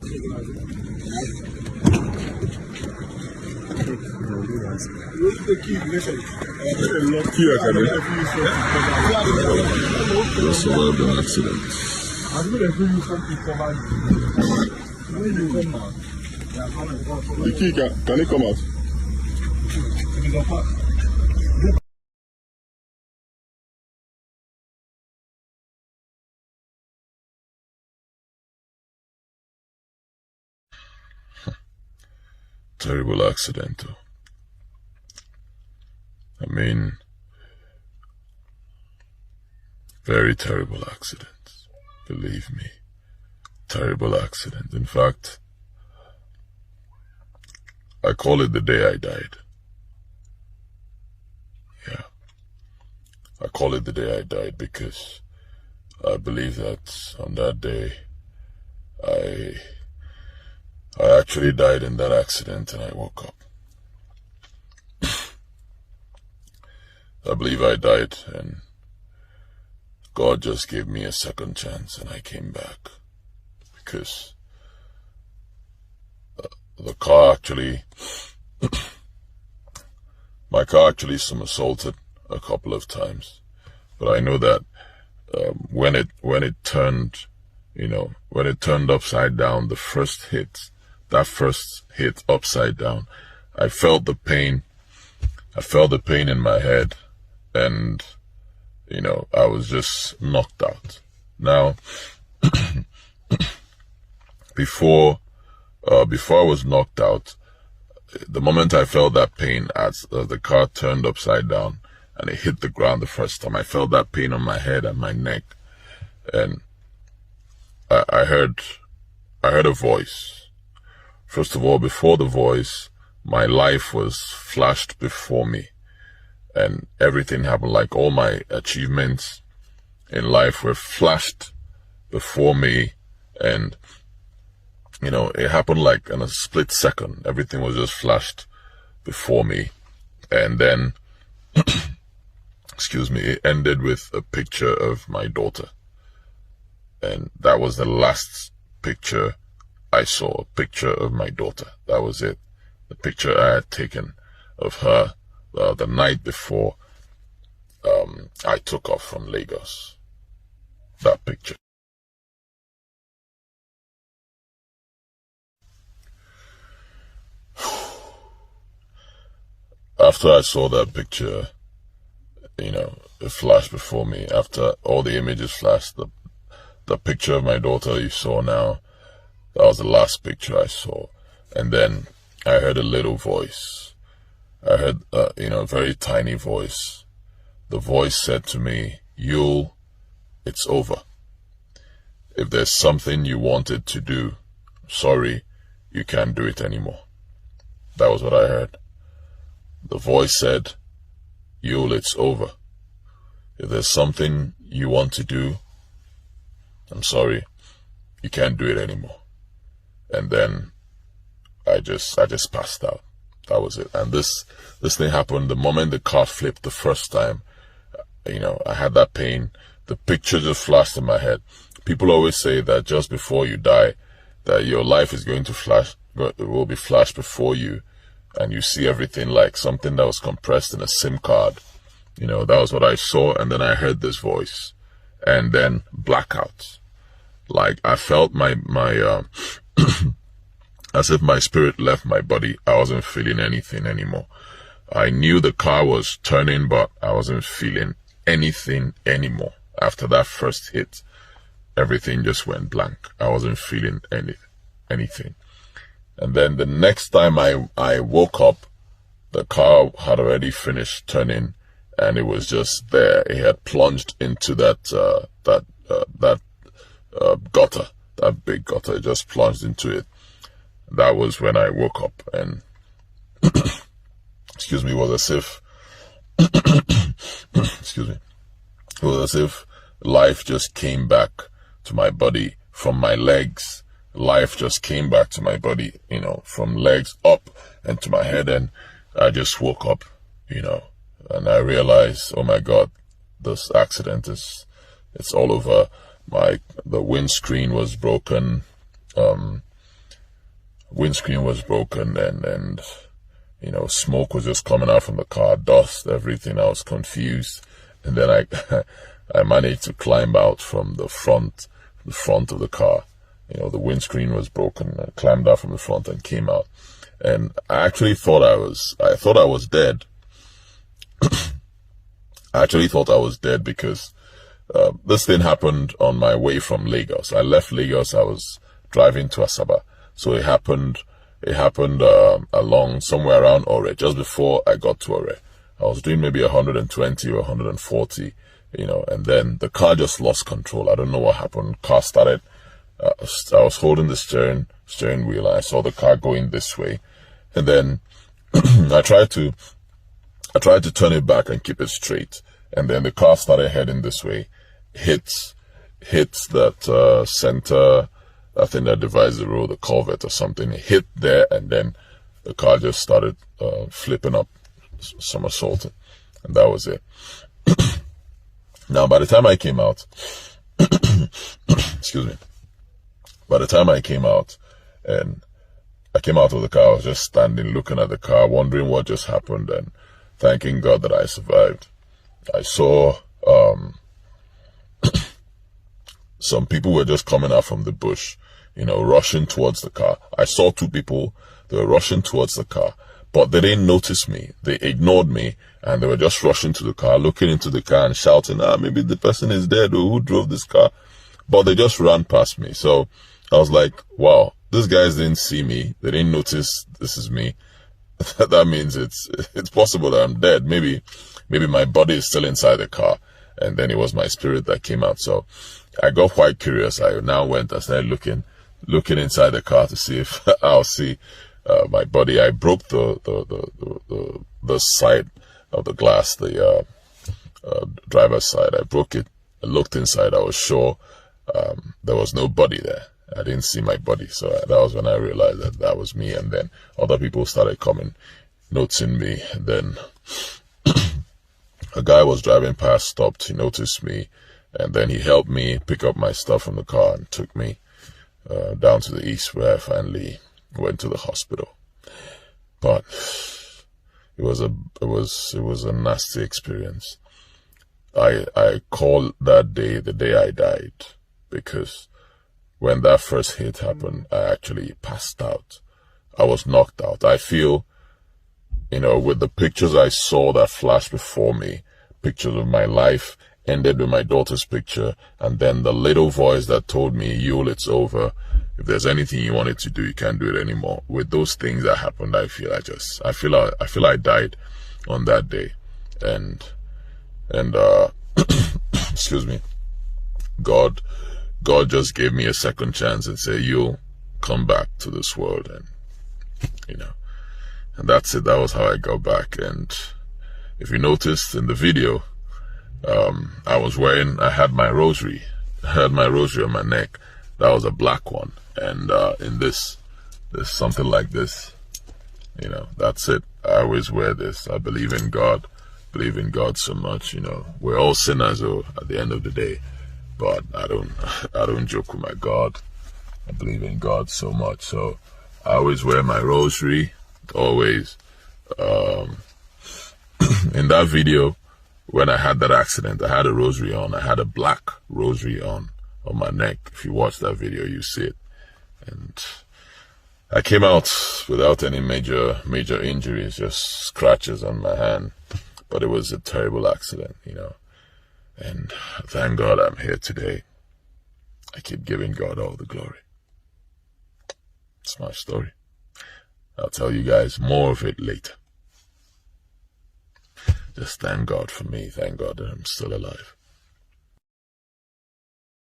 Just survived an accident. The key, can it come out? Terrible accident. I mean, very terrible accident. Believe me, terrible accident. In fact, I call it the day I died. Yeah, I call it the day I died because I believe that on that day, I actually died in that accident and I woke up. I believe I died and God just gave me a second chance and I came back because the car actually, my car actually somersaulted a couple of times. But I know that when it turned, when it turned upside down, that first hit upside down, I felt the pain. I felt the pain in my head and, I was just knocked out. Now, before I was knocked out, the moment I felt that pain as the car turned upside down and it hit the ground the first time, I felt that pain on my head and my neck. And I heard a voice. First of all, before the voice, my life was flashed before me and everything happened. Like all my achievements in life were flashed before me and, it happened like in a split second. Everything was just flashed before me. And then, excuse me, it ended with a picture of my daughter. And that was the last picture I saw, a picture of my daughter. That was it. The picture I had taken of her the night before I took off from Lagos. That picture. After I saw that picture, it flashed before me. After all the images flashed, the picture of my daughter you saw now, that was the last picture I saw. And then I heard a little voice. I heard, a very tiny voice. The voice said to me, Yul, it's over. If there's something you wanted to do, sorry, you can't do it anymore. That was what I heard. The voice said, Yul, it's over. If there's something you want to do, I'm sorry, you can't do it anymore. And then I just passed out. That was it. And this thing happened the moment the car flipped the first time. I had that pain. The picture just flashed in my head. People always say that just before you die, that your life is going to flash, it will be flashed before you, and you see everything like something that was compressed in a SIM card. That was what I saw, and then I heard this voice, and then blackout. Like I felt my as if my spirit left my body. I wasn't feeling anything anymore. I knew the car was turning, but I wasn't feeling anything anymore. After that first hit, everything just went blank. I wasn't feeling anything. And then the next time I woke up, the car had already finished turning, and it was just there. It had plunged into that gutter, that big gutter. It just plunged into it. That was when I woke up, and excuse me, it was as if excuse me, it was as if life just came back to my body from my legs. Life just came back to my body, from legs up and to my head, and I just woke up, and I realized, oh my God, this accident it's all over. The windscreen was broken. windscreen was broken, and you know, smoke was just coming out from the car, dust, everything. I was confused, and then I managed to climb out from the front of the car. You know, the windscreen was broken. I climbed out from the front and came out, and I actually thought I was dead. I actually thought I was dead because this thing happened on my way from Lagos. I left Lagos. I was driving to Asaba, so it happened along somewhere around Ore, just before I got to Ore. I was doing maybe 120 or 140, you know, and then the car just lost control. I don't know what happened. Car started. I was holding the steering wheel, and I saw the car going this way, and then I tried to turn it back and keep it straight, and then the car started heading this way, hits that center, I think that divides the road, the culvert or something. It hit there, and then the car just started flipping up, somersaulting, and that was it. Now, by the time I came out, excuse me, by the time I came out, and I came out of the car, I was just standing looking at the car, wondering what just happened, and thanking God that I survived. I saw some people were just coming out from the bush, you know, rushing towards the car. I saw two people, they were rushing towards the car, but they didn't notice me. They ignored me, and they were just rushing to the car, looking into the car and shouting, maybe the person is dead, or who drove this car? But they just ran past me. So I was like, wow, these guys didn't see me. They didn't notice this is me. That means it's possible that I'm dead. Maybe my body is still inside the car, and then it was my spirit that came out. So I got quite curious. I now went and started looking inside the car to see if I'll see my body. I broke the side of the glass, the driver's side. I broke it. I looked inside. I was sure there was no body there. I didn't see my body, so that was when I realized that was me. And then other people started coming, noticing me. And then a guy was driving past, stopped, he noticed me, and then he helped me pick up my stuff from the car and took me down to the east, where I finally went to the hospital. But it was a nasty experience. I call that day the day I died, because when that first hit happened, I actually passed out. I was knocked out. I feel, you know, with the pictures I saw that flashed before me, pictures of my life, ended with my daughter's picture, and then the little voice that told me, Yule, it's over. If there's anything you wanted to do, you can't do it anymore. With those things that happened, I feel I died on that day. And excuse me, God just gave me a second chance and said, you'll come back to this world. And, you know, and that's it. That was how I got back. And if you noticed in the video, I had my rosary. I had my rosary on my neck. That was a black one. And in this, there's something like this. You know, that's it. I always wear this. I believe in God. Believe in God so much, you know. We're all sinners, though, at the end of the day. But I don't joke with my God. I believe in God so much. So I always wear my rosary. Always. In that video, when I had that accident, I had a rosary on. I had a black rosary on my neck. If you watch that video, you see it. And I came out without any major injuries, just scratches on my hand. But it was a terrible accident, you know. And thank God I'm here today. I keep giving God all the glory. It's my story. I'll tell you guys more of it later. Just thank God for me. Thank God that I'm still alive.